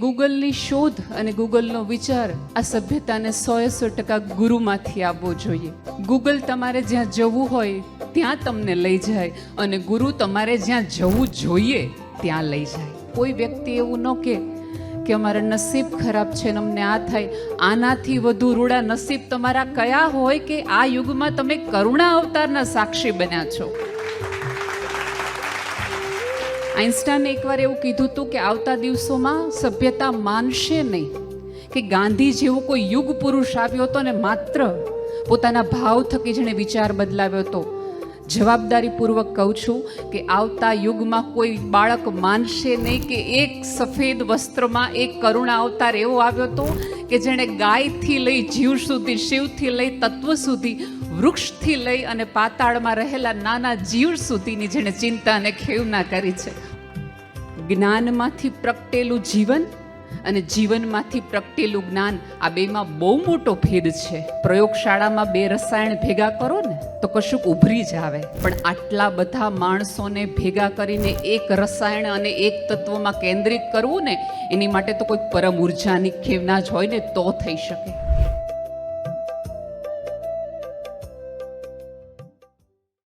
ગૂગલની શોધ અને ગૂગલનો વિચાર આ સભ્યતાને 100% ગુરુમાંથી આવવો જોઈએ. ગૂગલ તમારે જ્યાં જવું હોય ત્યાં તમને લઈ જાય અને ગુરુ તમારે જ્યાં જવું જોઈએ ત્યાં લઈ જાય. કોઈ વ્યક્તિ એવું ન કે અમારા નસીબ ખરાબ છે ને અમને આ થાય. આનાથી વધુ રૂડા નસીબ તમારા કયા હોય કે આ યુગમાં તમે કરુણા અવતારના સાક્ષી બન્યા છો. આઇન્સ્ટાઈને એકવાર એવું કીધું હતું કે આવતા દિવસોમાં સભ્યતા માનશે નહીં કે ગાંધી જેવો કોઈ યુગ પુરુષ આવ્યો હતો ને માત્ર પોતાના ભાવ થકી જેણે વિચાર બદલાવ્યો હતો. જવાબદારીપૂર્વક કહું છું કે આવતા યુગમાં કોઈ બાળક માનશે નહીં કે એક સફેદ વસ્ત્રમાં એક કરુણા અવતાર એવો આવ્યો હતો કે જેણે ગાયથી લઈ જીવ સુધી, શિવથી લઈ તત્વ સુધી, વૃક્ષથી લઈ અને પાતાળમાં રહેલા નાના જીવ સુધીની જેણે ચિંતા અને ખેવના કરી છે. જ્ઞાનમાંથી પ્રગટેલું જીવન અને જીવનમાંથી પ્રગટેલું જ્ઞાન, આ બેમાં બહુ મોટો ભેદ છે. પ્રયોગશાળામાં બે રસાયણ ભેગા કરો ને તો કશુંક ઉભરી જ આવે, પણ આટલા બધા માણસોને ભેગા કરીને એક રસાયણ અને એક તત્વમાં કેન્દ્રિત કરવું ને, એની માટે તો કોઈ પરમ ઉર્જાની ખેવના જ હોય ને તો થઈ શકે.